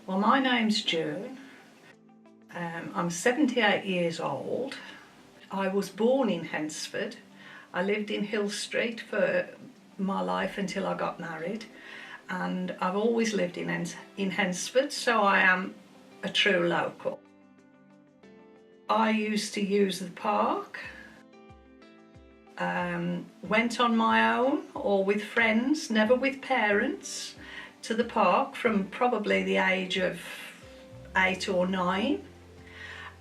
Well, my name's June. I'm 78 years old. I was born in Hednesford. I lived in Hill Street for my life until I got married, and I've always lived in Hednesford, so I am a true local. I used to use the park, went on my own or with friends, never with parents, to the park from probably the age of 8 or 9.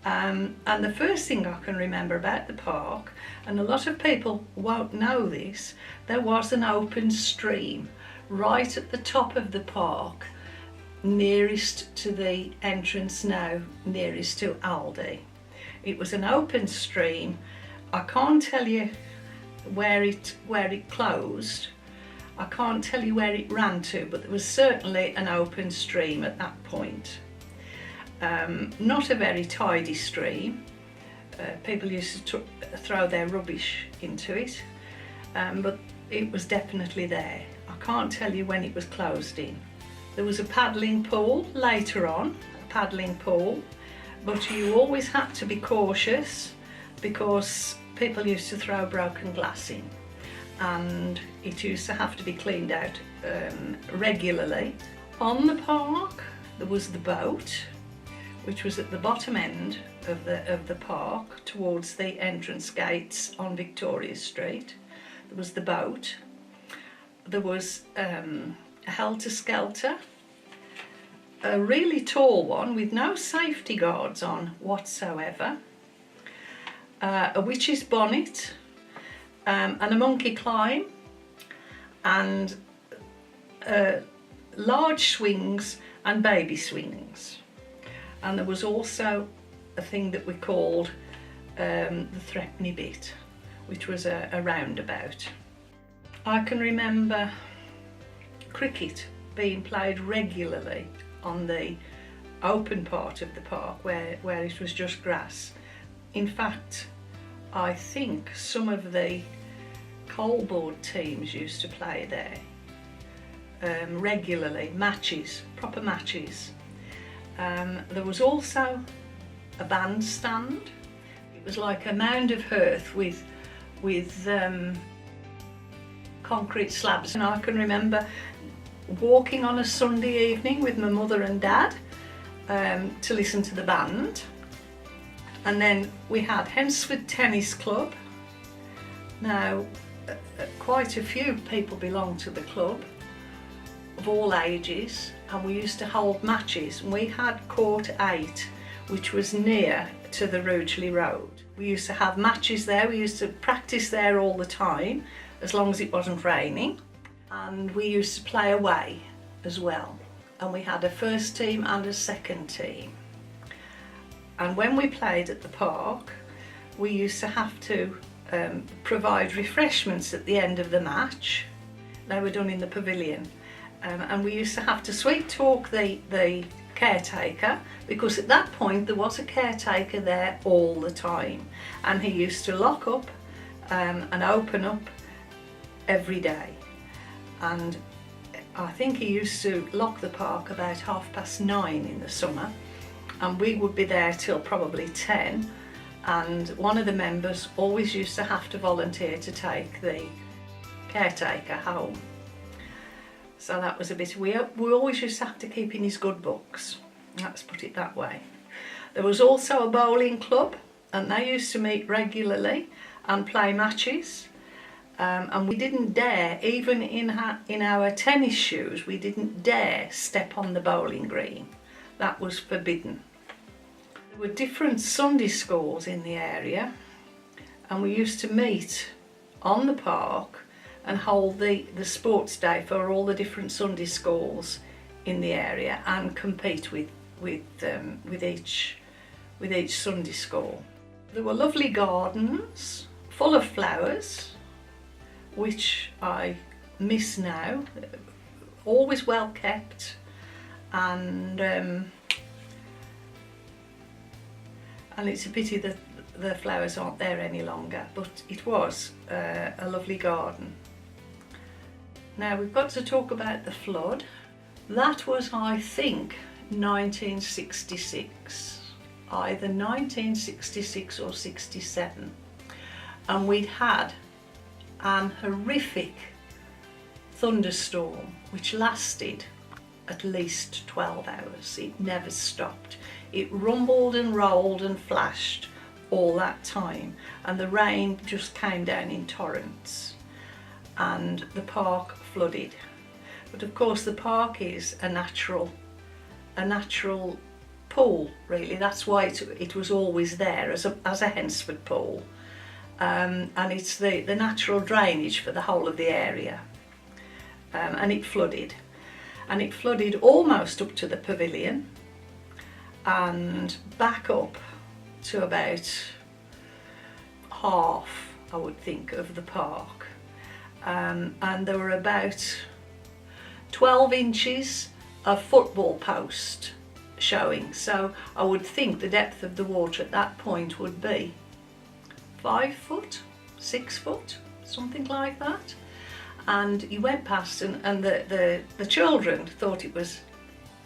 And the first thing I can remember about the park, and a lot of people won't know this, there was an open stream right at the top of the park, nearest to the entrance now, nearest to Aldi. It was an open stream. I can't tell you where it closed. I can't tell you where it ran to, but there was certainly an open stream at that point. Not a very tidy stream. People used to throw their rubbish into it, but it was definitely there. I can't tell you when it was closed in. There was a paddling pool later on, a paddling pool, but you always had to be cautious because people used to throw broken glass in, and it used to have to be cleaned out regularly. On the park there was the boat, which was at the bottom end of the park towards the entrance gates on Victoria Street. There was the boat. There was a helter-skelter, a really tall one with no safety guards on whatsoever, a witch's bonnet, and a monkey climb, and large swings and baby swings. And there was also a thing that we called the threepenny bit, which was a roundabout. I can remember cricket being played regularly on the open part of the park where it was just grass. In fact, I think some of the coalboard teams used to play there regularly, matches, proper matches. There was also a bandstand. It was like a mound of earth with concrete slabs, and I can remember walking on a Sunday evening with my mother and dad to listen to the band. And then we had Hednesford Tennis Club. Now quite a few people belonged to the club of all ages, and we used to hold matches, and we had court 8, which was near to the Rugeley Road. We used to have matches there. We used to practice there all the time, as long as it wasn't raining, and we used to play away as well, and we had a first team and a second team. And when we played at the park, we used to have to provide refreshments at the end of the match. They were done in the pavilion. And we used to have to sweet talk the caretaker, because at that point there was a caretaker there all the time, and he used to lock up and open up every day. And I think he used to lock the park about 9:30 in the summer, and we would be there till probably 10, and one of the members always used to have to volunteer to take the caretaker home. So that was a bit, we always used to have to keep in his good books, let's put it that way. There was also a bowling club, and they used to meet regularly and play matches, and we didn't dare, even in our tennis shoes, we didn't dare step on the bowling green. That was forbidden. There were different Sunday schools in the area, and we used to meet on the park and hold the sports day for all the different Sunday schools in the area, and compete with each Sunday school. There were lovely gardens full of flowers, which I miss now, always well kept, and it's a pity that the flowers aren't there any longer, but it was a lovely garden. Now we've got to talk about the flood. That was, I think, 1966, either 1966 or 67, and we'd had an horrific thunderstorm which lasted at least 12 hours. It never stopped. It rumbled and rolled and flashed all that time, and the rain just came down in torrents, and the park flooded. But of course the park is a natural pool, really. That's why it was always there as a Hednesford pool, and it's the natural drainage for the whole of the area, and it flooded almost up to the pavilion and back up to about half, I would think, of the park, and there were about 12 inches of football post showing, so I would think the depth of the water at that point would be 5 foot, 6 foot, something like that. And you went past, and the children thought it was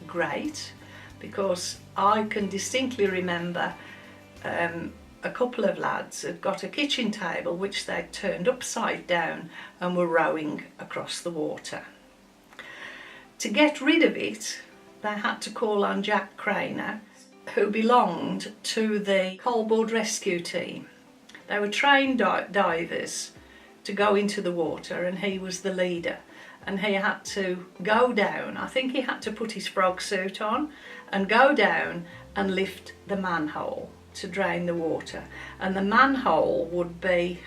great, because I can distinctly remember a couple of lads had got a kitchen table which they'd turned upside down and were rowing across the water. To get rid of it, they had to call on Jack Craner, who belonged to the Coalboard Rescue Team. They were trained divers to go into the water, and he was the leader, and he had to go down. I think he had to put his frog suit on and go down and lift the manhole to drain the water, and the manhole would be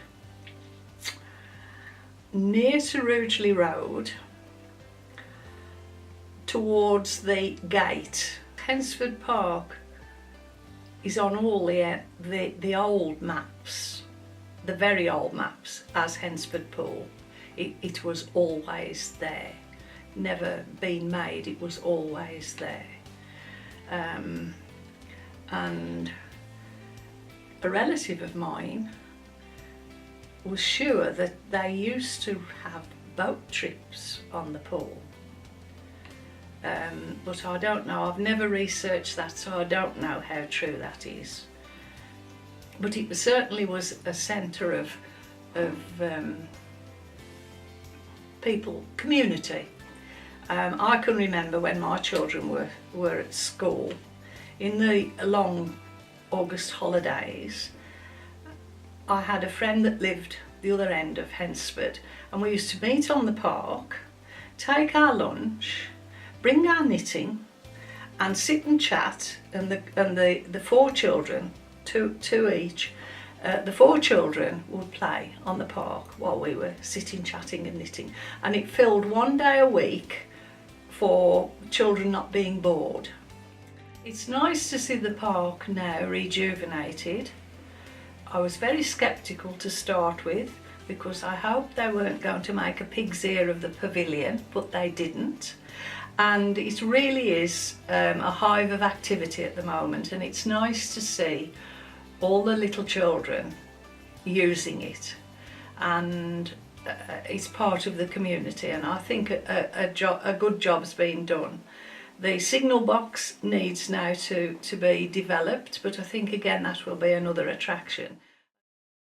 near to Rugeley Road towards the gate. Hednesford Park is on all the old maps, the very old maps, as Hednesford Pool. It was always there, never been made, it was always there. And a relative of mine was sure that they used to have boat trips on the pool. But I don't know, I've never researched that, so I don't know how true that is. But it certainly was a centre of people, community. I can remember when my children were at school, in the long August holidays, I had a friend that lived the other end of Hednesford, and we used to meet on the park, take our lunch, bring our knitting, and sit and chat, and the four children, two each, the four children would play on the park while we were sitting, chatting and knitting, and it filled one day a week for children not being bored. It's nice to see the park now rejuvenated. I was very sceptical to start with, because I hoped they weren't going to make a pig's ear of the pavilion, but they didn't. And it really is a hive of activity at the moment, and it's nice to see all the little children using it, and it's part of the community, and I think a good job's been done. The signal box needs now to be developed, but I think again that will be another attraction.